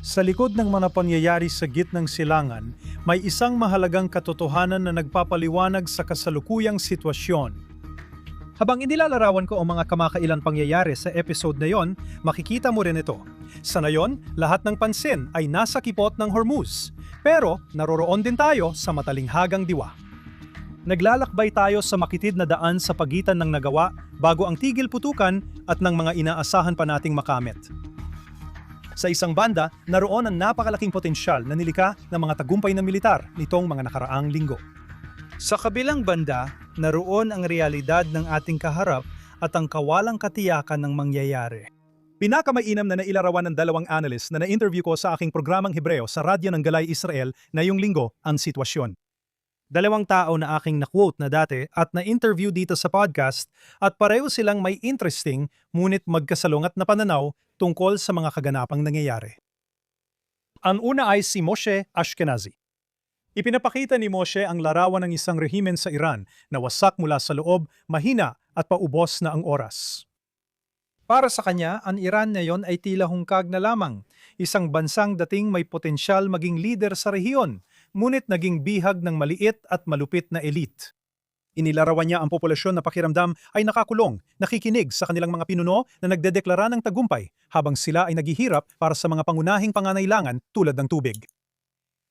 Sa likod ng mga pangyayari sa gitnang silangan, may isang mahalagang katotohanan na nagpapaliwanag sa kasalukuyang sitwasyon. Habang inilalarawan ko ang mga kamakailang pangyayari sa episode na yon, makikita mo rin ito. Sa ngayon, lahat ng pansin ay nasa kipot ng Hormuz. Pero naroroon din tayo sa matalinghagang diwa. Naglalakbay tayo sa makitid na daan sa pagitan ng nagawa bago ang tigil putukan at ng mga inaasahan pa nating makamit. Sa isang banda, naroon ang napakalaking potensyal na nilikha ng mga tagumpay ng militar nitong mga nakaraang linggo. Sa kabilang banda, naroon ang realidad ng ating kaharap at ang kawalang katiyakan ng mangyayari. Pinakamainam na nailarawan ng dalawang analyst na na-interview ko sa aking programang Hebreo sa Radyo ng Galay Israel na yung linggo ang sitwasyon. Dalawang tao na aking na-quote na dati at na-interview dito sa podcast at pareho silang may interesting ngunit magkasalungat na pananaw tungkol sa mga kaganapang nangyayari. Ang una ay si Moshe Ashkenazi. Ipinapakita ni Moshe ang larawan ng isang rehimen sa Iran na wasak mula sa loob, mahina at paubos na ang oras. Para sa kanya, ang Iran ngayon ay tila hungkag na lamang, isang bansang dating may potensyal maging leader sa rehiyon, ngunit naging bihag ng maliit at malupit na elite. Inilarawan niya ang populasyon na pakiramdam ay nakakulong, nakikinig sa kanilang mga pinuno na nagdedeklara ng tagumpay habang sila ay naghihirap para sa mga pangunahing pangangailangan tulad ng tubig.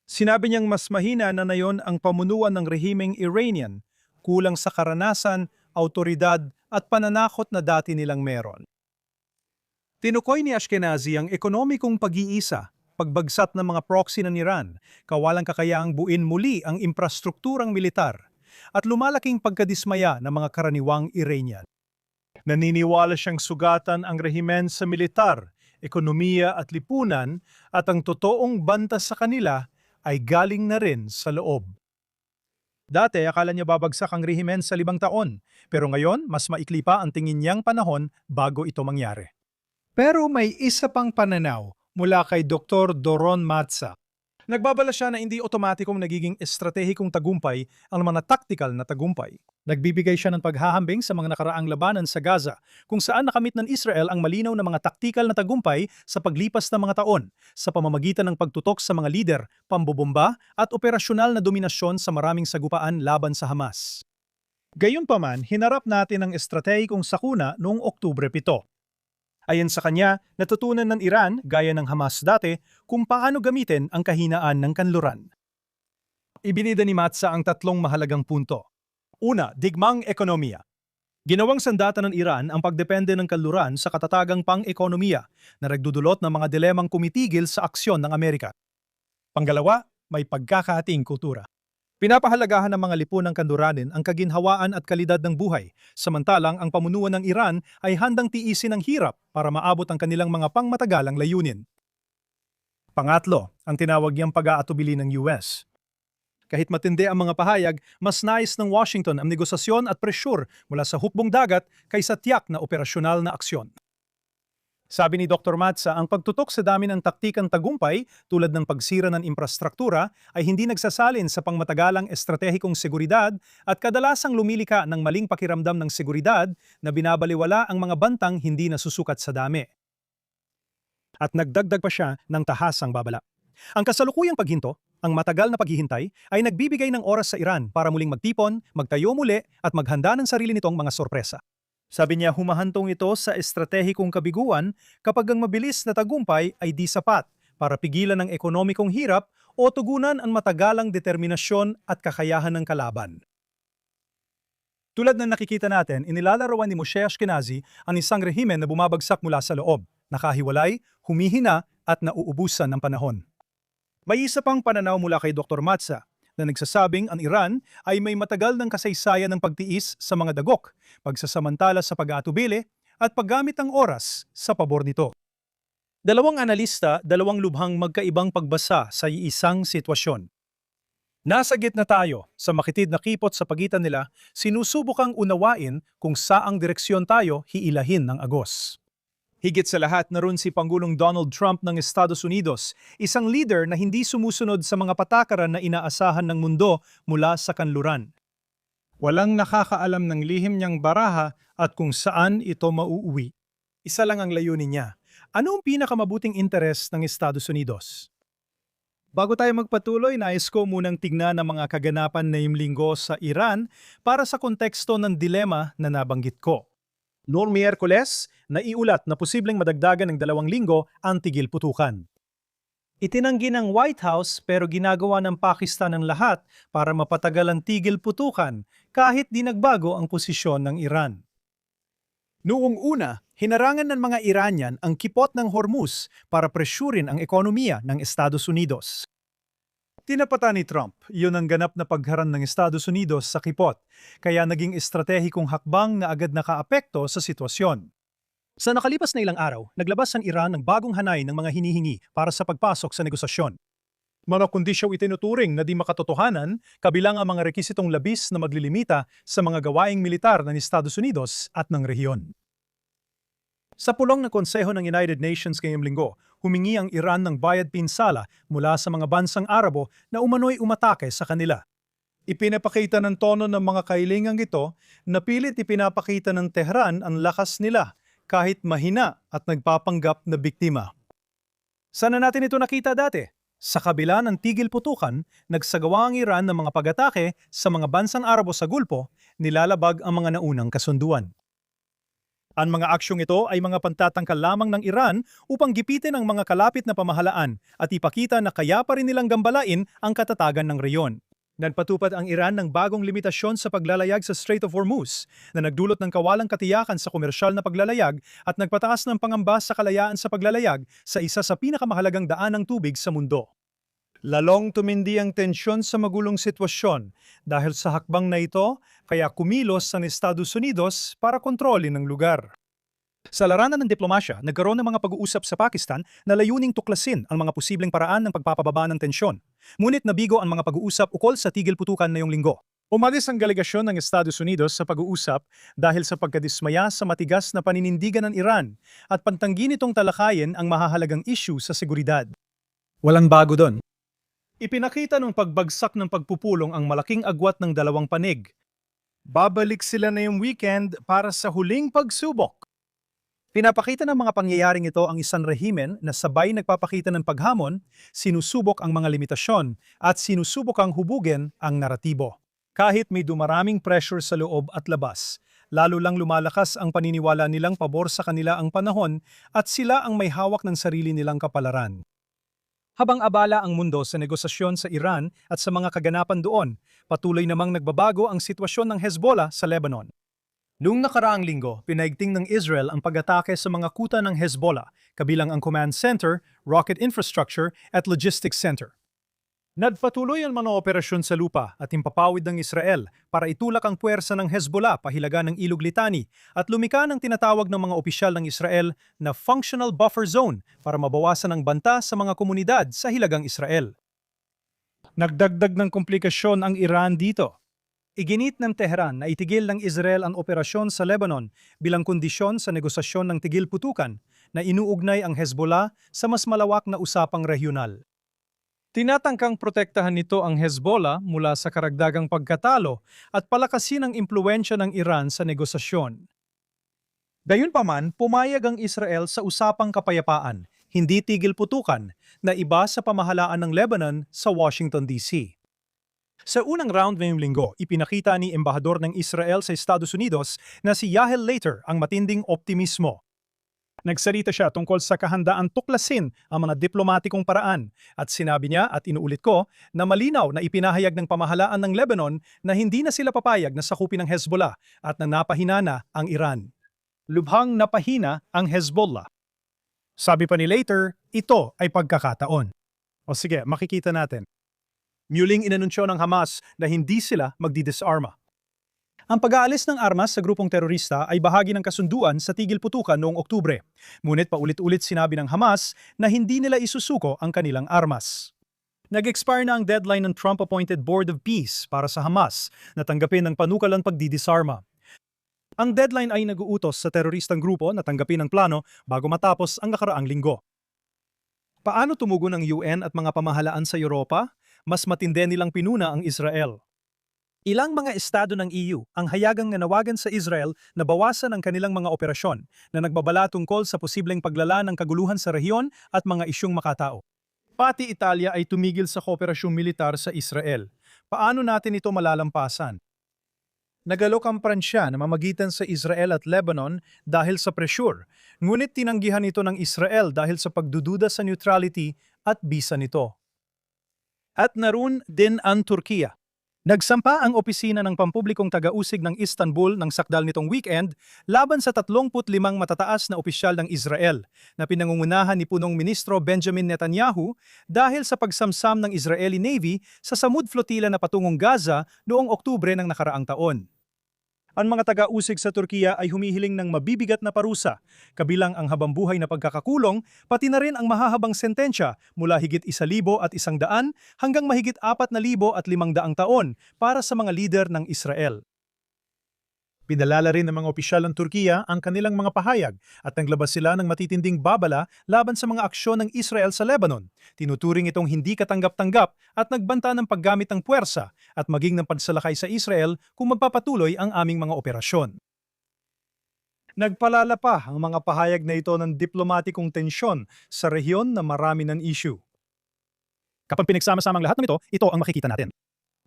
Sinabi niyang mas mahina na nayon ang pamunuan ng rehimeng Iranian, kulang sa karanasan, autoridad at pananakot na dati nilang meron. Tinukoy ni Ashkenazi ang ekonomikong pag-iisa, pagbagsat ng mga proxy ng Iran, kawalang kakayaang buin muli ang infrastrukturang militar, at lumalaking pagkadismaya ng mga karaniwang Iranian. Naniniwala siyang sugatan ang rehimen sa militar, ekonomiya at lipunan at ang totoong banta sa kanila ay galing na rin sa loob. Dati akala niya babagsak ang rehimen sa 5 taon, pero ngayon mas maikli pa ang tingin niyang panahon bago ito mangyari. Pero may isa pang pananaw mula kay Dr. Doron Matza. Nagbabala siya na hindi otomatikong nagiging estratehikong tagumpay ang mga taktikal na tagumpay. Nagbibigay siya ng paghahambing sa mga nakaraang labanan sa Gaza, kung saan nakamit ng Israel ang malinaw na mga taktikal na tagumpay sa paglipas ng mga taon sa pamamagitan ng pagtutok sa mga lider, pambobomba at operasyonal na dominasyon sa maraming sagupaan laban sa Hamas. Gayunpaman, hinarap natin ang estratehikong sakuna noong Oktubre 7. Ayon sa kanya, natutunan ng Iran, gaya ng Hamas dati, kung paano gamitin ang kahinaan ng kanluran. Ibinida ni Matza ang 3 mahalagang punto. Una, digmang ekonomiya. Ginawang sandata ng Iran ang pagdepende ng kanluran sa katatagang pang-ekonomiya na nagdudulot ng mga dilemang kumitigil sa aksyon ng Amerika. Pangalawa, may pagkakahating kultura. Pinapahalagahan ng mga lipunang kanluranin ang kaginhawaan at kalidad ng buhay, samantalang ang pamunuan ng Iran ay handang tiisin ang hirap para maabot ang kanilang mga pangmatagalang layunin. Pangatlo, ang tinawag niyang pag-aatubili ng US. Kahit matindi ang mga pahayag, mas nais ng Washington ang negosasyon at presyur mula sa hukbong dagat kaysa tiyak na operasyonal na aksyon. Sabi ni Dr. Matza, ang pagtutok sa dami ng taktikang tagumpay tulad ng pagsira ng infrastruktura ay hindi nagsasalin sa pangmatagalang estratehikong seguridad at kadalasang lumilika ng maling pakiramdam ng seguridad na binabaliwala ang mga bantang hindi nasusukat sa dami. At nagdagdag pa siya ng tahasang babala. Ang kasalukuyang paghinto, ang matagal na paghihintay, ay nagbibigay ng oras sa Iran para muling magtipon, magtayo muli at maghanda ng sarili nitong mga sorpresa. Sabi niya, humahantong ito sa estratehikong kabiguan kapag ang mabilis na tagumpay ay di sapat para pigilan ang ekonomikong hirap o tugunan ang matagalang determinasyon at kakayahan ng kalaban. Tulad ng nakikita natin, inilalarawan ni Moshe Ashkenazi ang isang rehimen na bumabagsak mula sa loob, nakahiwalay, humihina at nauubusan ng panahon. May isa pang pananaw mula kay Dr. Matza na nagsasabing ang Iran ay may matagal ng kasaysayan ng pagtiis sa mga dagok, pagsasamantala sa pag-aatubili at paggamit ng oras sa pabor nito. Dalawang analista, dalawang lubhang magkaibang pagbasa sa isang sitwasyon. Nasa gitna tayo, sa makitid na kipot sa pagitan nila, sinusubukang unawain kung saang direksyon tayo hiilahin ng agos. Higit sa lahat, naroon si Pangulong Donald Trump ng Estados Unidos, isang leader na hindi sumusunod sa mga patakaran na inaasahan ng mundo mula sa kanluran. Walang nakakaalam ng lihim niyang baraha at kung saan ito mauuwi. Isa lang ang layunin niya, Ano ang pinakamabuting interes ng Estados Unidos? Bago tayo magpatuloy, nais ko munang tignan ang mga kaganapan ngayong linggo sa Iran para sa konteksto ng dilema na nabanggit ko. Noong Miyerkules, naiulat na posibleng madagdagan ng 2 linggo ang tigil putukan. Itinanggi ng White House pero ginagawa ng Pakistan ang lahat para mapatagal ang tigil putukan kahit di nagbago ang posisyon ng Iran. Noong una, hinarangan ng mga Iranian ang kipot ng Hormuz para presyurin ang ekonomiya ng Estados Unidos. Tinapatan ni Trump, yun ang ganap na pagharang ng Estados Unidos sa kipot, kaya naging estratehikong hakbang na agad nakaapekto sa sitwasyon. Sa nakalipas na ilang araw, naglabas ang Iran ng bagong hanay ng mga hinihingi para sa pagpasok sa negosasyon. Mga kondisyaw itinuturing na di makatotohanan, kabilang ang mga rekisitong labis na maglilimita sa mga gawaing militar ng Estados Unidos at ng rehiyon. Sa pulong ng Konseho ng United Nations ngayong linggo, humingi ang Iran ng bayad pinsala mula sa mga bansang Arabo na umano'y umatake sa kanila. Ipinapakita ng tono ng mga kailingang ito na pilit ipinapakita ng Tehran ang lakas nila kahit mahina at nagpapanggap na biktima. Sana natin ito nakita dati? Sa kabila ng tigil putukan, nagsagawa ang Iran ng mga pag-atake sa mga bansang Arabo sa Gulpo, nilalabag ang mga naunang kasunduan. Ang mga aksyong ito ay mga pantatangkal lamang ng Iran upang gipitin ang mga kalapit na pamahalaan at ipakita na kaya pa rin nilang gambalain ang katatagan ng reyon. Nagpatupad ang Iran ng bagong limitasyon sa paglalayag sa Strait of Hormuz na nagdulot ng kawalang katiyakan sa komersyal na paglalayag at nagpataas ng pangamba sa kalayaan sa paglalayag sa isa sa pinakamahalagang daan ng tubig sa mundo. Lalong tumindi ang tensyon sa magulong sitwasyon dahil sa hakbang na ito kaya kumilos ang Estados Unidos para kontrolin ang lugar. Sa larangan ng diplomasya, nagkaroon ng mga pag-uusap sa Pakistan na layuning tuklasin ang mga posibleng paraan ng pagpapababa ng tensyon. Ngunit nabigo ang mga pag-uusap ukol sa tigil putukan ngayong linggo. Umalis ang delegasyon ng Estados Unidos sa pag-uusap dahil sa pagkadismaya sa matigas na paninindigan ng Iran at pantanggi nitong talakayin ang mahahalagang issue sa seguridad. Walang bago doon. Ipinakita ng pagbagsak ng pagpupulong ang malaking agwat ng dalawang panig. Babalik sila na yung weekend para sa huling pagsubok. Pinapakita ng mga pangyayaring ito ang isang rehimen na sabay nagpapakita ng paghamon, sinusubok ang mga limitasyon, at sinusubok ang hubugin ang naratibo. Kahit may dumaraming pressure sa loob at labas, lalo lang lumalakas ang paniniwala nilang pabor sa kanila ang panahon at sila ang may hawak ng sarili nilang kapalaran. Habang abala ang mundo sa negosasyon sa Iran at sa mga kaganapan doon, patuloy namang nagbabago ang sitwasyon ng Hezbollah sa Lebanon. Noong nakaraang linggo, pinaigting ng Israel ang pag-atake sa mga kuta ng Hezbollah, kabilang ang Command Center, Rocket Infrastructure at Logistics Center. Nagpatuloy ang mga operasyon sa lupa at impapawid ng Israel para itulak ang puwersa ng Hezbollah pahilaga ng Ilog Litani at lumika ng tinatawag ng mga opisyal ng Israel na Functional Buffer Zone para mabawasan ang banta sa mga komunidad sa hilagang Israel. Nagdagdag ng komplikasyon ang Iran dito. Iginit ng Tehran na itigil ng Israel ang operasyon sa Lebanon bilang kondisyon sa negosasyon ng tigil putukan na inuugnay ang Hezbollah sa mas malawak na usapang regional. Tinatangkang protektahan nito ang Hezbollah mula sa karagdagang pagkatalo at palakasin ang impluwensya ng Iran sa negosasyon. Gayunpaman, pumayag ang Israel sa usapang kapayapaan, hindi tigil putukan, na iba sa pamahalaan ng Lebanon sa Washington, D.C. Sa unang round ngayong linggo, ipinakita ni Embahador ng Israel sa Estados Unidos na si Yael Later ang matinding optimismo. Nagsalita siya tungkol sa kahandaan tuklasin ang mga diplomatikong paraan at sinabi niya at inuulit ko na malinaw na ipinahayag ng pamahalaan ng Lebanon na hindi na sila papayag na sakupin ng Hezbollah at na napahina na ang Iran. Lubhang napahina ang Hezbollah. Sabi pa ni Later, ito ay pagkakataon. O sige, makikita natin. Muling inanunsyo ng Hamas na hindi sila magdidisarma. Ang pag-aalis ng armas sa grupong terorista ay bahagi ng kasunduan sa tigil putukan noong Oktubre. Ngunit paulit-ulit sinabi ng Hamas na hindi nila isusuko ang kanilang armas. Nag-expire na ang deadline ng Trump-appointed Board of Peace para sa Hamas na tanggapin ang panukalang pagdidisarma. Ang deadline ay nag-uutos sa teroristang grupo na tanggapin ang plano bago matapos ang nakaraang linggo. Paano tumugon ang UN at mga pamahalaan sa Europa? Mas matindi nilang pinuna ang Israel. Ilang mga estado ng EU ang hayagang nanawagan sa Israel na bawasan ang kanilang mga operasyon na nagbabala tungkol sa posibleng paglala ng kaguluhan sa rehiyon at mga isyung makatao. Pati Italia ay tumigil sa kooperasyong militar sa Israel. Paano natin ito malalampasan? Nagalok ang Pransya na mamagitan sa Israel at Lebanon dahil sa pressure, ngunit tinanggihan ito ng Israel dahil sa pagdududa sa neutrality at bisa nito. At naroon din ang Turkiya. Nagsampa ang opisina ng pampublikong taga-usig ng Istanbul ng sakdal nitong weekend laban sa 35 matataas na opisyal ng Israel na pinangungunahan ni punong ministro Benjamin Netanyahu dahil sa pagsamsam ng Israeli Navy sa Samud Flotilla na patungong Gaza noong Oktubre ng nakaraang taon. Ang mga taga-usig sa Turkiya ay humihiling ng mabibigat na parusa, kabilang ang habambuhay na pagkakakulong, pati na rin ang mahahabang sentensya mula higit 1,100 hanggang mahigit 4,500 taon para sa mga lider ng Israel. Pinalala rin ng mga opisyal ng Turkiya ang kanilang mga pahayag at naglabas sila ng matitinding babala laban sa mga aksyon ng Israel sa Lebanon. Tinuturing itong hindi katanggap-tanggap at nagbanta ng paggamit ng puwersa at maging ng pagsalakay sa Israel kung magpapatuloy ang aming mga operasyon. Nagpalala pa ang mga pahayag na ito ng diplomatikong tensyon sa rehiyon na marami ng issue. Kapag pinagsama-sama ang lahat ng ito ang makikita natin.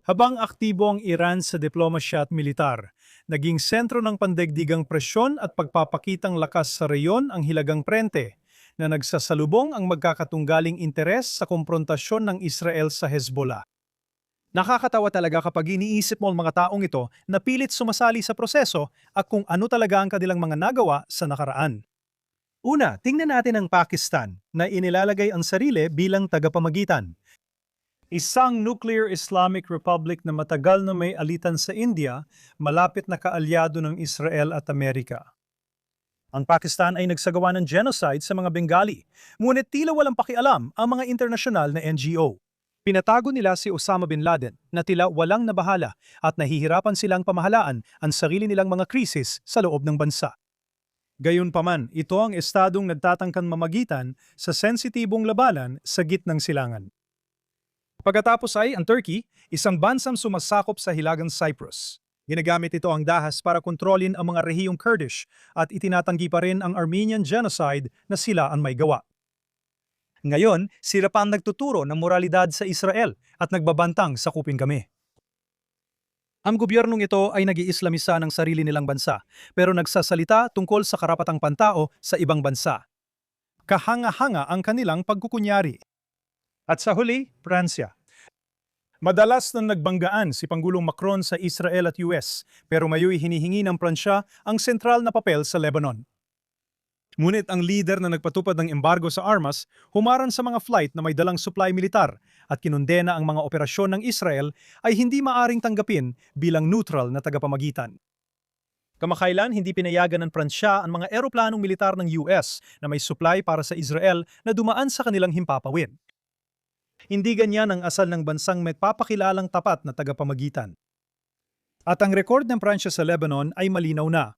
Habang aktibo ang Iran sa diplomasya at militar, naging sentro ng pandaigdigang presyon at pagpapakitang lakas sa reyon ang Hilagang Prente, na nagsasalubong ang magkakatunggaling interes sa komprontasyon ng Israel sa Hezbollah. Nakakatawa talaga kapag iniisip mo ang mga taong ito na pilit sumasali sa proseso at kung ano talaga ang kanilang mga nagawa sa nakaraan. Una, tingnan natin ang Pakistan na inilalagay ang sarili bilang tagapamagitan. Isang nuclear Islamic Republic na matagal na may alitan sa India, malapit na kaalyado ng Israel at Amerika. Ang Pakistan ay nagsagawa ng genocide sa mga Bengali, ngunit tila walang pakialam ang mga internasyonal na NGO. Pinatago nila si Osama bin Laden na tila walang nabahala at nahihirapan silang pamahalaan ang sarili nilang mga krisis sa loob ng bansa. Gayunpaman, ito ang estadong nagtatangkang mamagitan sa sensitibong labanan sa gitnang silangan. Pagkatapos ay ang Turkey, isang bansang sumasakop sa Hilagang Cyprus. Ginagamit ito ang dahas para kontrolin ang mga rehiyong Kurdish at itinatanggi pa rin ang Armenian genocide na sila ang may gawa. Ngayon, sila pa ang nagtuturo ng moralidad sa Israel at nagbabantang sakupin kami. Ang gobyernong ito ay nag-iislamisa ng sarili nilang bansa pero nagsasalita tungkol sa karapatang pantao sa ibang bansa. Kahanga-hanga ang kanilang pagkukunyari. At sa huli, Pransya. Madalas na nagbanggaan si Pangulong Macron sa Israel at US, pero ngayon hinihingi ng Pransya ang sentral na papel sa Lebanon. Ngunit ang leader na nagpatupad ng embargo sa armas humaran sa mga flight na may dalang supply militar at kinundena ang mga operasyon ng Israel ay hindi maaring tanggapin bilang neutral na tagapamagitan. Kamakailan hindi pinayagan ng Pransya ang mga eroplanong militar ng US na may supply para sa Israel na dumaan sa kanilang himpapawid. Hindi ganyan ang asal ng bansang may papakilalang tapat na tagapamagitan. At ang record ng Pransya sa Lebanon ay malinaw na.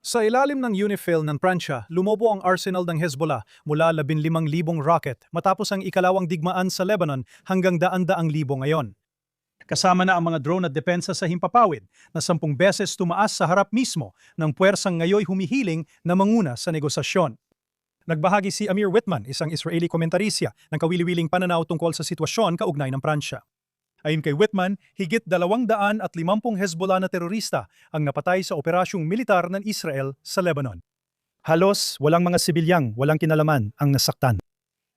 Sa ilalim ng UNIFIL ng Pransya, lumobo ang arsenal ng Hezbollah mula 15,000 rocket matapos ang ikalawang digmaan sa Lebanon hanggang daan-daang libo ngayon. Kasama na ang mga drone at depensa sa himpapawid na 10 beses tumaas sa harap mismo ng puwersang ngayoy humihiling na manguna sa negosasyon. Nagbahagi si Amir Whitman, isang Israeli komentarisya, ng kawili-wiling pananaw tungkol sa sitwasyon kaugnay ng Pransya. Ayon kay Whitman, higit 250 Hezbollah na terorista ang napatay sa operasyong militar ng Israel sa Lebanon. Halos walang mga sibilyang walang kinalaman ang nasaktan.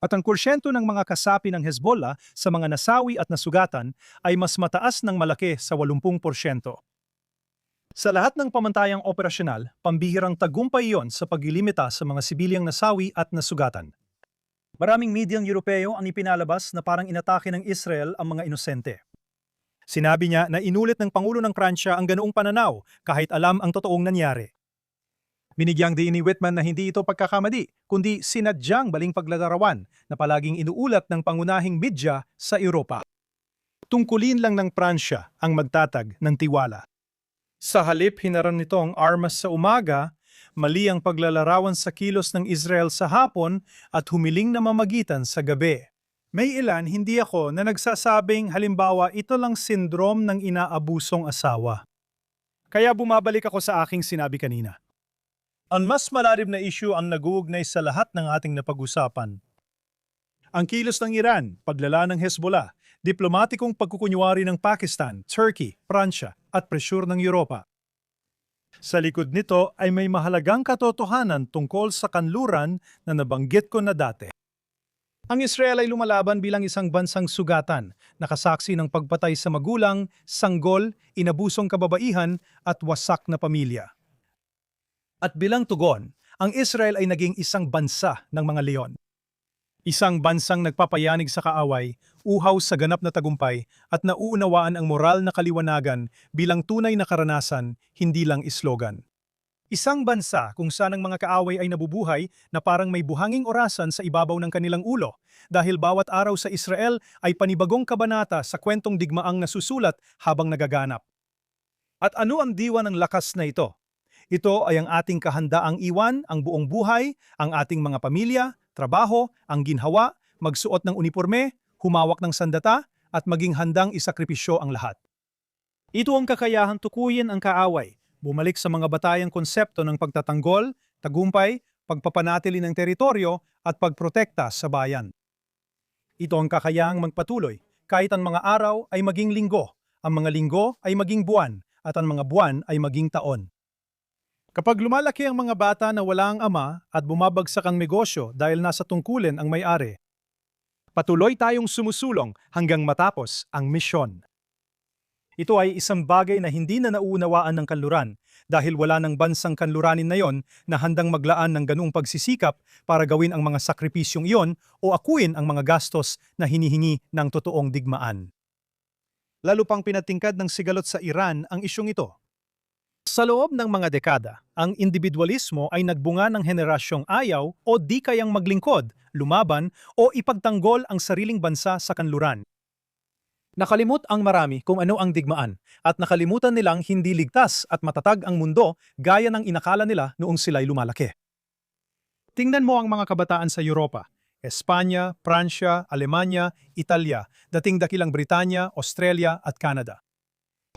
At ang porsyento ng mga kasapi ng Hezbollah sa mga nasawi at nasugatan ay mas mataas ng malaki sa 80%. Sa lahat ng pamantayang operasyonal, pambihirang tagumpay iyon sa paglilimita sa mga sibilyang nasawi at nasugatan. Maraming medyang Europeo ang ipinalabas na parang inatake ng Israel ang mga inosente. Sinabi niya na inulit ng Pangulo ng Pransya ang ganoong pananaw kahit alam ang totoong nangyari. Binigyang diin ni Whitman na hindi ito pagkakamali, kundi sinadyang baling paglalarawan na palaging inuulat ng pangunahing media sa Europa. Tungkulin lang ng Pransya ang magtatag ng tiwala. Sa halip hinaran nito ang armas sa umaga, mali ang paglalarawan sa kilos ng Israel sa hapon at humiling na mamagitan sa gabi. May ilan, hindi ako, na nagsasabing halimbawa ito lang sindrom ng inaabusong asawa. Kaya bumabalik ako sa aking sinabi kanina. Ang mas malalim na issue ang nag-uugnay sa lahat ng ating napag-usapan. Ang kilos ng Iran, paglala ng Hezbollah, diplomatikong pagkukunyawari ng Pakistan, Turkey, Pransya at presyur ng Europa. Sa likod nito ay may mahalagang katotohanan tungkol sa kanluran na nabanggit ko na dati. Ang Israel ay lumalaban bilang isang bansang sugatan, nakasaksi ng pagpatay sa magulang, sanggol, inabusong kababaihan at wasak na pamilya. At bilang tugon, ang Israel ay naging isang bansa ng mga leon. Isang bansang nagpapayanig sa kaaway, uhaw sa ganap na tagumpay at nauunawaan ang moral na kaliwanagan bilang tunay na karanasan, hindi lang islogan. Isang bansa kung saan ang mga kaaway ay nabubuhay na parang may buhanging orasan sa ibabaw ng kanilang ulo dahil bawat araw sa Israel ay panibagong kabanata sa kwentong digmaang nasusulat habang nagaganap. At ano ang diwa ng lakas na ito? Ito ay ang ating kahandaang iwan ang buong buhay, ang ating mga pamilya, trabaho, ang ginhawa, magsuot ng uniforme, humawak ng sandata, at maging handang isakripisyo ang lahat. Ito ang kakayahan tukuyin ang kaaway, bumalik sa mga batayang konsepto ng pagtatanggol, tagumpay, pagpapanatili ng teritoryo at pagprotekta sa bayan. Ito ang kakayahang magpatuloy kahit ang mga araw ay maging linggo, ang mga linggo ay maging buwan, at ang mga buwan ay maging taon. Kapag lumalaki ang mga bata na wala ang ama at bumabagsak ang negosyo dahil nasa tungkulin ang may-ari, patuloy tayong sumusulong hanggang matapos ang misyon. Ito ay isang bagay na hindi na nauunawaan ng kanluran dahil wala ng bansang kanluranin na yon na handang maglaan ng ganung pagsisikap para gawin ang mga sakripisyong iyon o akuin ang mga gastos na hinihingi ng totoong digmaan. Lalo pang pinatingkad ng sigalot sa Iran ang isyong ito. Sa loob ng mga dekada, ang individualismo ay nagbunga ng henerasyong ayaw o di kayang maglingkod, lumaban o ipagtanggol ang sariling bansa sa kanluran. Nakalimot ang marami kung ano ang digmaan at nakalimutan nilang hindi ligtas at matatag ang mundo gaya ng inakala nila noong sila'y lumalaki. Tingnan mo ang mga kabataan sa Europa, Espanya, Pransya, Alemanya, Italia, dating dakilang Britanya, Australia at Canada.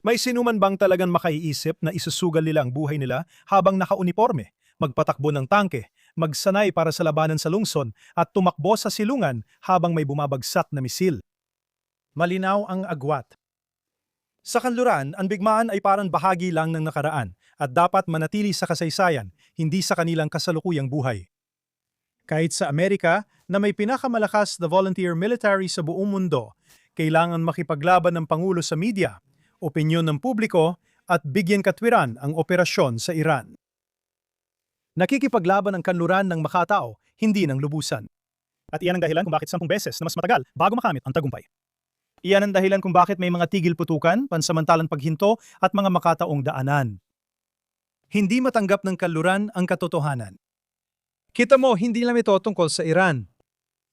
May sinuman bang talagang makaiisip na isusugal nila ang buhay nila habang nakauniforme, magpatakbo ng tangke, magsanay para sa labanan sa lungsod at tumakbo sa silungan habang may bumabagsak na misil? Malinaw ang agwat. Sa kanluran, ang bigmaan ay parang bahagi lang ng nakaraan at dapat manatili sa kasaysayan, hindi sa kanilang kasalukuyang buhay. Kahit sa Amerika, na may pinakamalakas na volunteer military sa buong mundo, kailangan makipaglaban ng Pangulo sa media, opinyon ng publiko at bigyan katwiran ang operasyon sa Iran. Nakikipaglaban ang kanluran ng makatao, hindi ng lubusan. At iyan ang dahilan kung bakit 10 beses na mas matagal bago makamit ang tagumpay. Iyan ang dahilan kung bakit may mga tigil putukan, pansamantalang paghinto at mga makataong daanan. Hindi matanggap ng kanluran ang katotohanan. Kita mo, hindi lang ito tungkol sa Iran.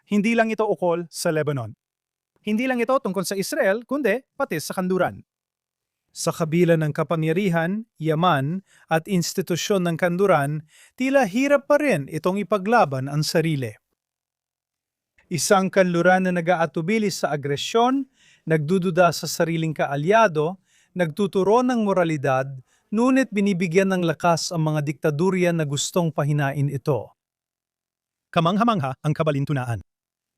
Hindi lang ito ukol sa Lebanon. Hindi lang ito tungkol sa Israel, kundi pati sa kanluran. Sa kabila ng kapangyarihan, yaman at institusyon ng kanluran, tila hirap pa rin itong ipaglaban ang sarili. Isang kanluran na nag-aatubili sa agresyon, nagdududa sa sariling kaalyado, nagtuturo ng moralidad, ngunit binibigyan ng lakas ang mga diktadurya na gustong pahinain ito. Kamangha-mangha ang kabalintunaan.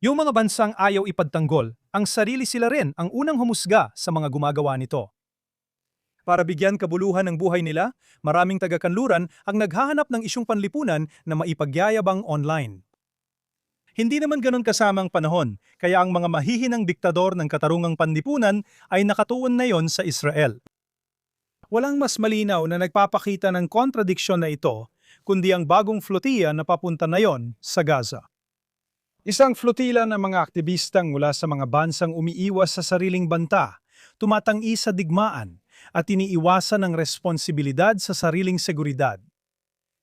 Yung mga bansang ayaw ipagtanggol, ang sarili sila rin ang unang humusga sa mga gumagawa nito. Para bigyan kabuluhan ng buhay nila, maraming taga-kanluran ang naghahanap ng isyong panlipunan na maipagyayabang online. Hindi naman ganon kasama ang panahon, kaya ang mga mahihinang diktador ng katarungang panlipunan ay nakatuon na yon sa Israel. Walang mas malinaw na nagpapakita ng kontradiksyon na ito, kundi ang bagong flotilla na papunta na yon sa Gaza. Isang flotilla ng mga aktivistang mula sa mga bansang umiiwas sa sariling banta, tumatangi sa digmaan, at iniiwasan ng responsibilidad sa sariling seguridad.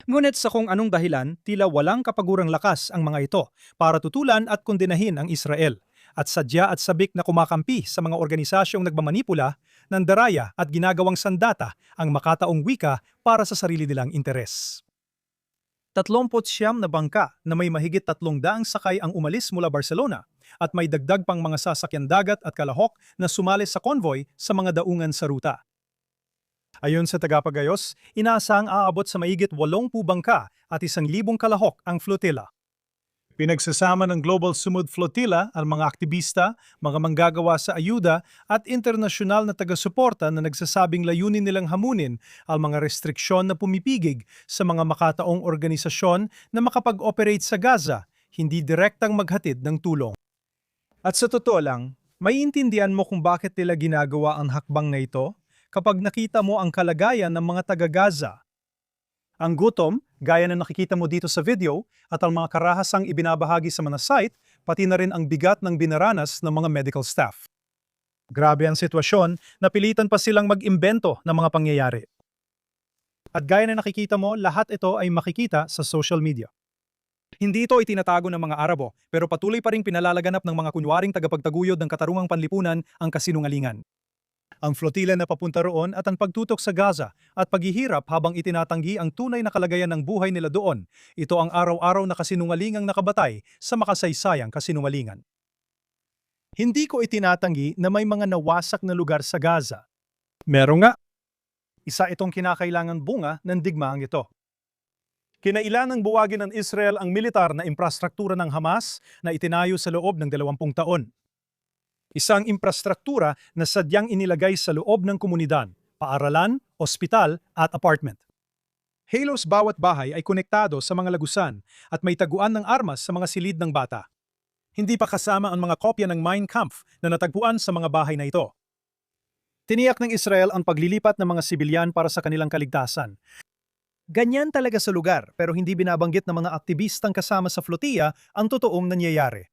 Ngunit sa kung anong dahilan, tila walang kapagurang lakas ang mga ito para tutulan at kondenahin ang Israel at sadya at sabik na kumakampi sa mga organisasyong nagmamanipula ng daraya at ginagawang sandata ang makataong wika para sa sarili nilang interes. 39 na bangka na may mahigit 300 sakay ang umalis mula Barcelona at may dagdag pang mga sasakyan dagat at kalahok na sumali sa convoy sa mga daungan sa ruta. Ayon sa tagapagayos, inaasahang aabot sa maigit 80 bangka at 1,000 kalahok ang flotilla. Pinagsasama ng Global Sumud Flotilla ang mga aktivista, mga manggagawa sa ayuda at internasyonal na taga-suporta na nagsasabing layunin nilang hamunin ang mga restriksyon na pumipigig sa mga makataong organisasyon na makapag-operate sa Gaza, hindi direktang maghatid ng tulong. At sa totoo lang, maiintindihan mo kung bakit nila ginagawa ang hakbang na ito kapag nakita mo ang kalagayan ng mga taga-Gaza. Ang gutom, gaya na nakikita mo dito sa video, at ang mga karahasang ibinabahagi sa mga site, pati na rin ang bigat ng binaranas ng mga medical staff. Grabe ang sitwasyon, napilitan pa silang mag-imbento ng mga pangyayari. At gaya na nakikita mo, lahat ito ay makikita sa social media. Hindi ito itinatago ng mga Arabo, pero patuloy pa ring pinalalaganap ng mga kunwaring tagapagtaguyod ng katarungang panlipunan ang kasinungalingan. Ang flotilla na papunta roon at ang pagtutok sa Gaza at paghihirap habang itinatanggi ang tunay na kalagayan ng buhay nila doon. Ito ang araw-araw na kasinungalingang nakabatay sa makasaysayang kasinungalingan. Hindi ko itinatanggi na may mga nawasak na lugar sa Gaza. Meron nga. Isa itong kinakailangan bunga ng digmaang ito. Kinailangang buwagin ng Israel ang militar na infrastruktura ng Hamas na itinayo sa loob ng 20 taon. Isang infrastruktura na sadyang inilagay sa loob ng komunidad, paaralan, ospital at apartment. Halos bawat bahay ay konektado sa mga lagusan at may taguan ng armas sa mga silid ng bata. Hindi pa kasama ang mga kopya ng Mein Kampf na natagpuan sa mga bahay na ito. Tiniyak ng Israel ang paglilipat ng mga sibilyan para sa kanilang kaligtasan. Ganyan talaga sa lugar pero hindi binabanggit ng mga aktivistang kasama sa flotilla ang totoong nangyayari.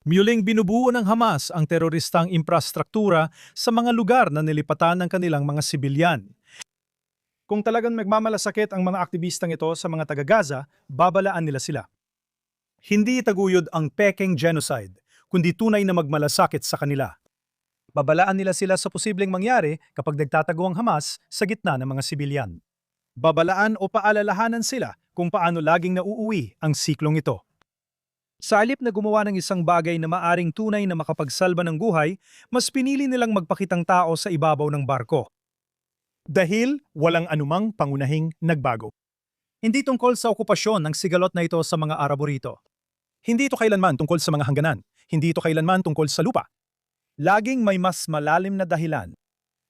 Muling binubuo ng Hamas ang teroristang infrastruktura sa mga lugar na nilipatan ng kanilang mga sibilyan. Kung talagang magmamalasakit ang mga aktivistang ito sa mga taga-Gaza, babalaan nila sila. Hindi itaguyod ang Peking genocide, kundi tunay na magmalasakit sa kanila. Babalaan nila sila sa posibleng mangyari kapag nagtatago ang Hamas sa gitna ng mga sibilyan. Babalaan o paalalahanan sila kung paano laging nauuwi ang siklong ito. Sa halip na gumawa ng isang bagay na maaring tunay na makapagsalba ng buhay, mas pinili nilang magpakitang tao sa ibabaw ng barko. Dahil walang anumang pangunahing nagbago. Hindi tungkol sa okupasyon ng sigalot na ito sa mga Arabo rito. Hindi ito kailanman tungkol sa mga hangganan. Hindi ito kailanman tungkol sa lupa. Laging may mas malalim na dahilan.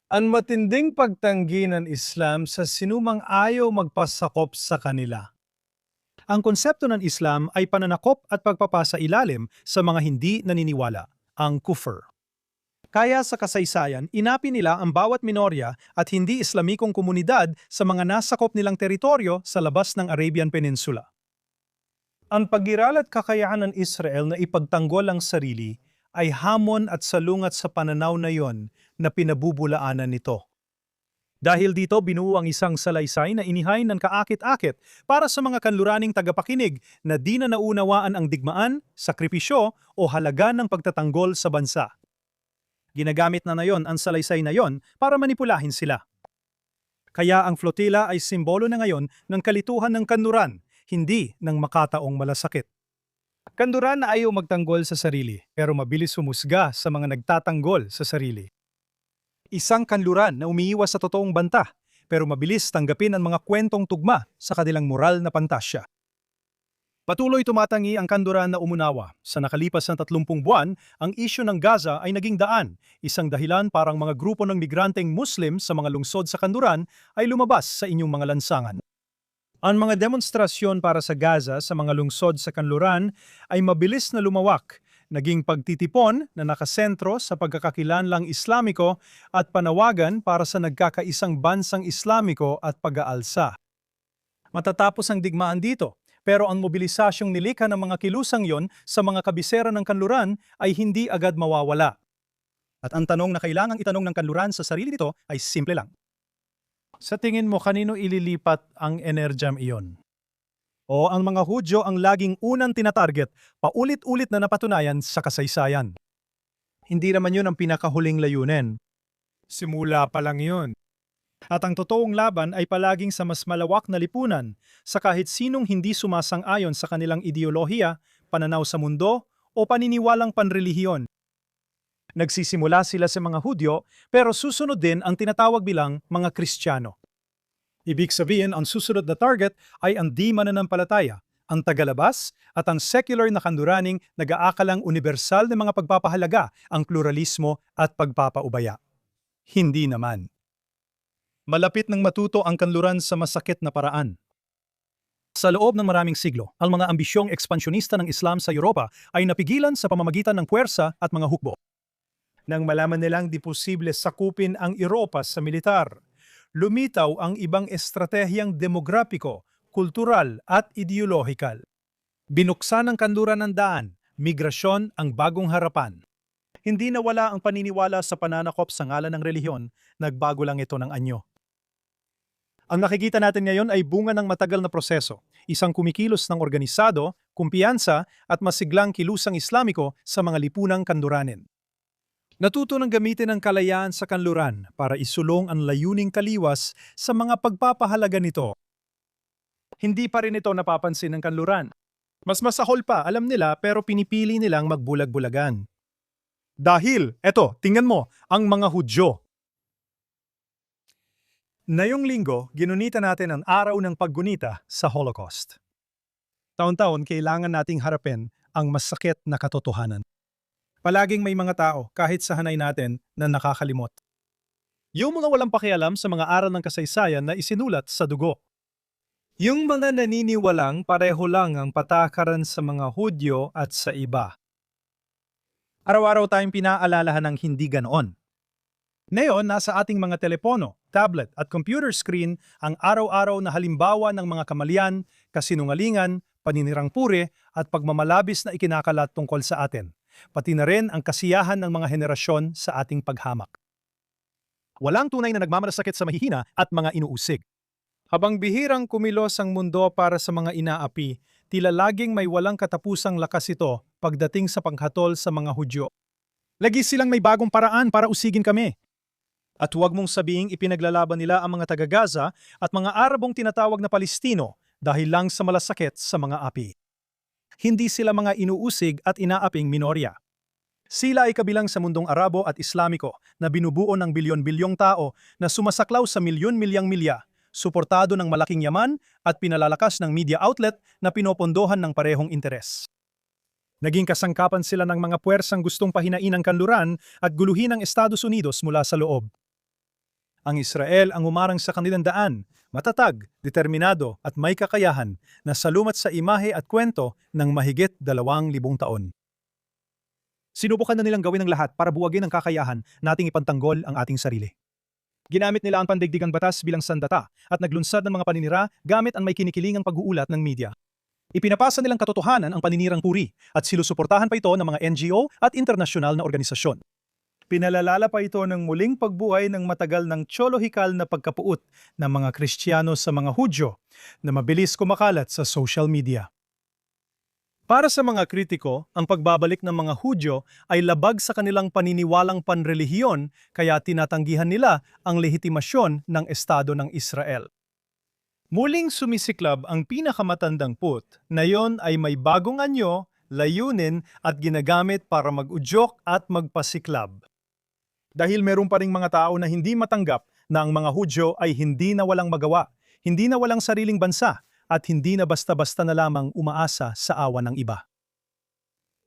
Ang matinding pagtanggi ng Islam sa sinumang ayaw magpasakop sa kanila. Ang konsepto ng Islam ay pananakop at pagpapasa ilalim sa mga hindi naniniwala, ang kufr. Kaya sa kasaysayan, inapi nila ang bawat minorya at hindi Islamikong komunidad sa mga nasakop nilang teritoryo sa labas ng Arabian Peninsula. Ang pag-iral at kakayahan ng Israel na ipagtanggol ang sarili ay hamon at salungat sa pananaw na yon na pinabubulaanan nito. Dahil dito binuo ang isang salaysay na inihay ng kaakit-akit para sa mga kanluraning tagapakinig na di na naunawaan ang digmaan, sakripisyo o halaga ng pagtatanggol sa bansa. Ginagamit na ngayon ang salaysay na yon para manipulahin sila. Kaya ang flotilla ay simbolo na ngayon ng kalituhan ng kanluran, hindi ng makataong malasakit. Kanluran na ayaw magtanggol sa sarili pero mabilis humusga sa mga nagtatanggol sa sarili. Isang kanluran na umiiwas sa totoong banta, pero mabilis tanggapin ang mga kwentong tugma sa kanilang moral na pantasya. Patuloy tumatangi ang kanluran na umunawa. Sa nakalipas na 30 buwan, ang isyu ng Gaza ay naging daan, isang dahilan parang mga grupo ng migranteng Muslim sa mga lungsod sa kanluran ay lumabas sa inyong mga lansangan. Ang mga demonstrasyon para sa Gaza sa mga lungsod sa kanluran ay mabilis na lumawak, naging pagtitipon na nakasentro sa pagkakakilanlang Islamiko at panawagan para sa nagkakaisang bansang Islamiko at pag-aalsa. Matatapos ang digmaan dito, pero ang mobilisasyong nilikha ng mga kilusang yon sa mga kabisera ng kanluran ay hindi agad mawawala. At ang tanong na kailangang itanong ng kanluran sa sarili nito ay simple lang. Sa tingin mo, kanino ililipat ang energyam iyon? O ang mga Hudyo ang laging unang tinatarget, paulit-ulit na napatunayan sa kasaysayan. Hindi naman yun ang pinakahuling layunin. Simula pa lang yun. At ang totoong laban ay palaging sa mas malawak na lipunan, sa kahit sinong hindi sumasang-ayon sa kanilang ideolohiya, pananaw sa mundo, o paniniwalang panrelihiyon. Nagsisimula sila sa mga Hudyo pero susunod din ang tinatawag bilang mga Kristiyano. Ibig sabihin, ang susunod na target ay ang di mananampalataya, ang tagalabas at ang secular na kanluraning nag-aakalang universal na mga pagpapahalaga, ang pluralismo at pagpapaubaya. Hindi naman. Malapit nang matuto ang kanluran sa masakit na paraan. Sa loob ng maraming siglo, ang mga ambisyong ekspansyonista ng Islam sa Europa ay napigilan sa pamamagitan ng puwersa at mga hukbo. Nang malaman nilang di posible sakupin ang Europa sa militar, lumitaw ang ibang estratehiyang demografiko, kultural at ideolohikal. Binuksan ng kanluran ng daan, migrasyon ang bagong harapan. Hindi nawala ang paniniwala sa pananakop sa ngalan ng relihiyon, nagbago lang ito ng anyo. Ang nakikita natin ngayon ay bunga ng matagal na proseso, isang kumikilos ng organisado, kumpiyansa at masiglang kilusang Islamiko sa mga lipunang kanluranin. Natuto ng gamitin ang kalayaan sa kanluran para isulong ang layuning kaliwas sa mga pagpapahalaga nito. Hindi pa rin ito napapansin ng kanluran. Mas masahol pa, alam nila pero pinipili nilang magbulag-bulagan. Dahil, eto, tingnan mo, ang mga Hudyo. Ngayong linggo, ginunita natin ang araw ng paggunita sa Holocaust. Taon-taon, kailangan nating harapin ang masakit na katotohanan. Palaging may mga tao, kahit sa hanay natin, na nakakalimot. Yung mga walang pakialam sa mga aral ng kasaysayan na isinulat sa dugo. Yung mga naniniwalang pareho lang ang patakaran sa mga Hudyo at sa iba. Araw-araw tayong pinaalalahan ng hindi ganoon. Ngayon, nasa ating mga telepono, tablet at computer screen ang araw-araw na halimbawa ng mga kamalian, kasinungalingan, paninirang puri at pagmamalabis na ikinakalat tungkol sa atin, pati na rin ang kasiyahan ng mga henerasyon sa ating paghamak. Walang tunay na nagmamalasakit sa mahihina at mga inuusig. Habang bihirang kumilos ang mundo para sa mga inaapi, tila laging may walang katapusang lakas ito pagdating sa panghatol sa mga Hudyo. Lagi silang may bagong paraan para usigin kami. At huwag mong sabihing ipinaglalaban nila ang mga taga-Gaza at mga Arabong tinatawag na Palestino dahil lang sa malasakit sa mga api. Hindi sila mga inuusig at inaaping minorya. Sila ay kabilang sa mundong Arabo at Islamiko na binubuo ng bilyon-bilyong tao na sumasaklaw sa milyon-milyang milya, suportado ng malaking yaman at pinalalakas ng media outlet na pinopondohan ng parehong interes. Naging kasangkapan sila ng mga puwersang gustong pahinain ang kanluran at guluhin ang Estados Unidos mula sa loob. Ang Israel ang umarang sa kanilang daan, matatag, determinado at may kakayahan na salumat sa imahe at kwento ng mahigit 2,000 taon. Sinubukan na nilang gawin ang lahat para buwagin ang kakayahan nating ipantanggol ang ating sarili. Ginamit nila ang pandaigdigang batas bilang sandata at naglunsad ng mga paninira gamit ang may kinikilingang pag-uulat ng media. Ipinapasa nilang katotohanan ang paninirang puri at sinusuportahan pa ito ng mga NGO at internasyonal na organisasyon. Pinalalala pa ito ng muling pagbuhay ng matagal ng tsolohikal na pagkapuot ng mga Kristiyano sa mga Hudyo na mabilis kumakalat sa social media. Para sa mga kritiko, ang pagbabalik ng mga Hudyo ay labag sa kanilang paniniwalang panrelihiyon kaya tinatanggihan nila ang lehitimasyon ng Estado ng Israel. Muling sumisiklab ang pinakamatandang put na yon ay may bagong anyo, layunin at ginagamit para mag-udyok at magpasiklab. Dahil meron pa ring mga tao na hindi matanggap na ang mga Hudyo ay hindi na walang magawa, hindi na walang sariling bansa, at hindi na basta-basta na lamang umaasa sa awa ng iba.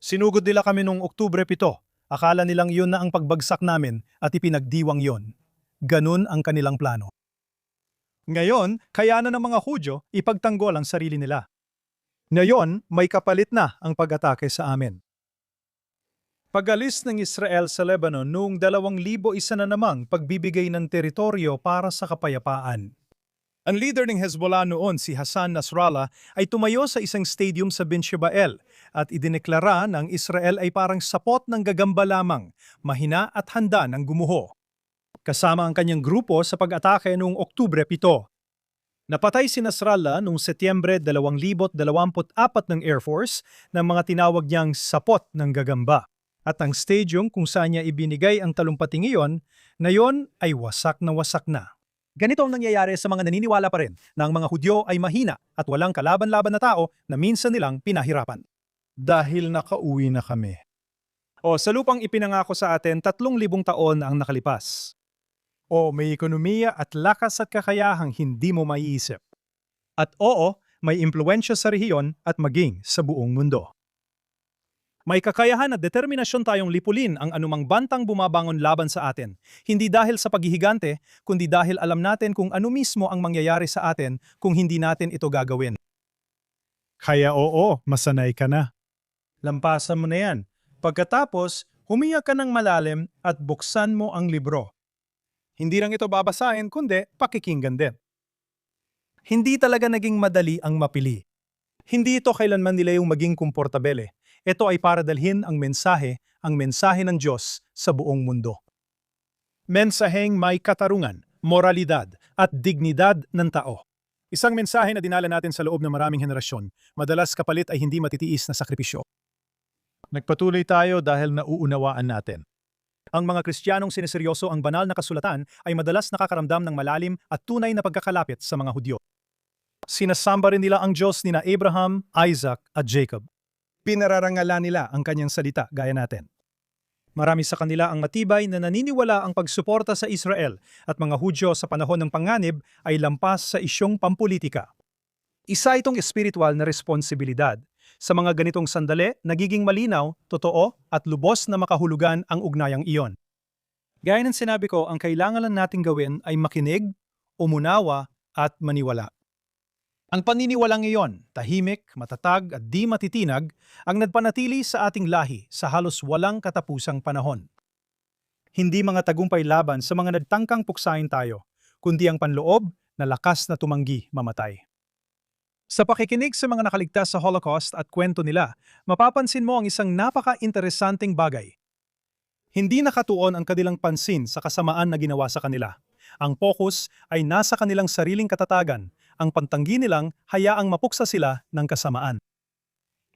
Sinugod nila kami noong Oktubre 7. Akala nilang yun na ang pagbagsak namin at ipinagdiwang yon. Ganun ang kanilang plano. Ngayon, kaya na ng mga Hudyo ipagtanggol ang sarili nila. Ngayon, may kapalit na ang pag-atake sa amin. Pag-alis ng Israel sa Lebanon noong 2001 na namang pagbibigay ng teritoryo para sa kapayapaan. Ang leader ng Hezbollah noon, si Hassan Nasrallah, ay tumayo sa isang stadium sa Ben Shebael at idineklara ng Israel ay parang sapot ng gagamba lamang, mahina at handa ng gumuho. Kasama ang kanyang grupo sa pag-atake noong Oktubre 7. Napatay si Nasrallah noong Setyembre 2024 ng Air Force ng mga tinawag niyang sapot ng gagamba. At ang stadium kung saan niya ibinigay ang talumpating iyon, ngayon ay wasak na. Ganito ang nangyayari sa mga naniniwala pa rin na ang mga Hudyo ay mahina at walang kalaban-laban na tao na minsan nilang pinahirapan. dahil nakauwi na kami. O sa lupang ipinangako sa atin 3,000 taon ang nakalipas. O may ekonomiya at lakas at kakayahang hindi mo maiisip. At oo, may impluensya sa rehiyon at maging sa buong mundo. May kakayahan at determinasyon tayong lipulin ang anumang bantang bumabangon laban sa atin, hindi dahil sa paghihigante, kundi dahil alam natin kung ano mismo ang mangyayari sa atin kung hindi natin ito gagawin. Kaya oo, masanay ka na. Lampasan mo na yan. Pagkatapos, humiyak ka ng malalim at buksan mo ang libro. Hindi lang ito babasahin, kundi pakikinggan din. Hindi talaga naging madali ang mapili. Hindi ito kailanman nila yung maging komportabele. Ito ay para dalhin ang mensahe ng Diyos sa buong mundo. Mensaheng may katarungan, moralidad at dignidad ng tao. Isang mensahe na dinala natin sa loob ng maraming henerasyon, madalas kapalit ay hindi matitiis na sakripisyo. Nagpatuloy tayo dahil nauunawaan natin. Ang mga Kristiyanong sineseryoso ang banal na kasulatan ay madalas nakakaramdam ng malalim at tunay na pagkakalapit sa mga Hudyo. Sinasamba rin nila ang Diyos nina Abraham, Isaac at Jacob. Pinararangalan nila ang kanyang salita gaya natin. Marami sa kanila ang matibay na naniniwala ang pagsuporta sa Israel at mga Hudyo sa panahon ng panganib ay lampas sa isyong pampolitika. Isa itong espiritual na responsibilidad. Sa mga ganitong sandali, nagiging malinaw, totoo at lubos na makahulugan ang ugnayang iyon. Gaya ng sinabi ko, ang kailangan lang nating gawin ay makinig, umunawa at maniwala. Ang paniniwalang iyon, tahimik, matatag at di matitinag, ang nagpanatili sa ating lahi sa halos walang katapusang panahon. Hindi mga tagumpay laban sa mga nagtangkang puksain tayo, kundi ang panloob na lakas na tumanggi mamatay. Sa pakikinig sa mga nakaligtas sa Holocaust at kwento nila, mapapansin mo ang isang napaka-interesanting bagay. Hindi nakatuon ang kanilang pansin sa kasamaan na ginawa sa kanila. Ang focus ay nasa kanilang sariling katatagan, ang pantanggi nilang hayaang mapuksa sila ng kasamaan.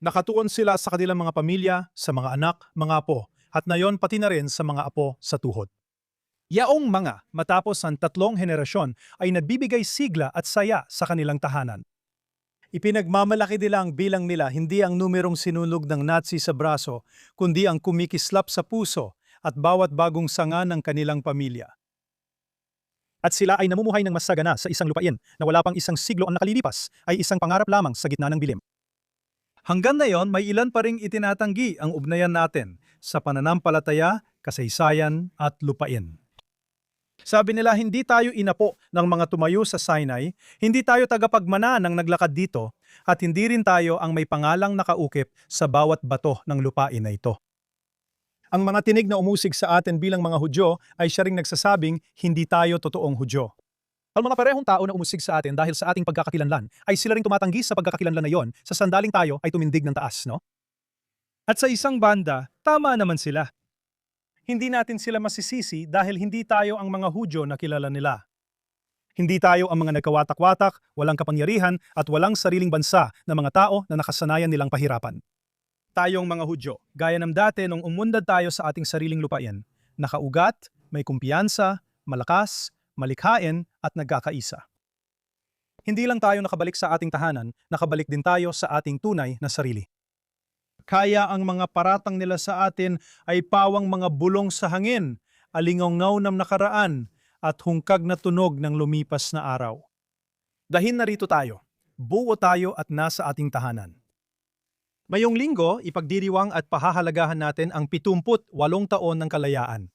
Nakatuon sila sa kanilang mga pamilya, sa mga anak, mga apo, at nayon pati na rin sa mga apo sa tuhod. Yaong mga matapos ang 3 henerasyon ay nagbibigay sigla at saya sa kanilang tahanan. Ipinagmamalaki nila ang bilang nila hindi ang numerong sinunog ng Nazi sa braso, kundi ang kumikislap sa puso at bawat bagong sanga ng kanilang pamilya. At sila ay namumuhay ng masagana sa isang lupain na wala pang isang siglo ang nakalilipas, ay isang pangarap lamang sa gitna ng dilim. Hanggang ngayon, may ilan pa ring itinatanggi ang ugnayan natin sa pananampalataya, kasaysayan at lupain. Sabi nila, hindi tayo inapo ng mga tumayo sa Sinai, hindi tayo tagapagmana ng naglakad dito, at hindi rin tayo ang may pangalang nakaukit sa bawat bato ng lupain na ito. Ang mga tinig na umusig sa atin bilang mga Hudyo ay siya ring nagsasabing hindi tayo totoong Hudyo. Ang mga parehong tao na umusig sa atin dahil sa ating pagkakakilanlan ay sila ring tumatanggi sa pagkakakilanlan na yon sa sandaling tayo ay tumindig ng taas, no? At sa isang banda, tama naman sila. Hindi natin sila masisisi dahil hindi tayo ang mga Hudyo na kilala nila. Hindi tayo ang mga nagkawatak-watak, walang kapangyarihan at walang sariling bansa na mga tao na nakasanayan nilang pahirapan. Tayong mga Hudyo, gaya ng dati nung umundad tayo sa ating sariling lupain, nakaugat, may kumpiyansa, malakas, malikhain at nagkakaisa. Hindi lang tayo nakabalik sa ating tahanan, nakabalik din tayo sa ating tunay na sarili. Kaya ang mga paratang nila sa atin ay pawang mga bulong sa hangin, alingaw ng nakaraan at hungkag na tunog ng lumipas na araw. Dahin narito tayo, buo tayo at nasa ating tahanan. Mayong linggo, ipagdiriwang at pahahalagahan natin ang 78 taon ng kalayaan.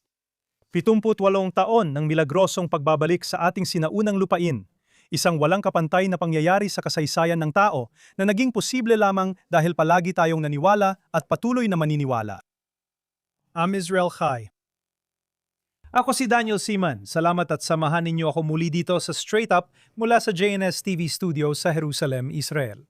78 taon ng milagrosong pagbabalik sa ating sinaunang lupain, isang walang kapantay na pangyayari sa kasaysayan ng tao na naging posible lamang dahil palagi tayong naniwala at patuloy na maniniwala. I'm Israel Chai. Ako si Daniel Seaman. Salamat at samahan ninyo ako muli dito sa Straight Up mula sa JNS TV Studio sa Jerusalem, Israel.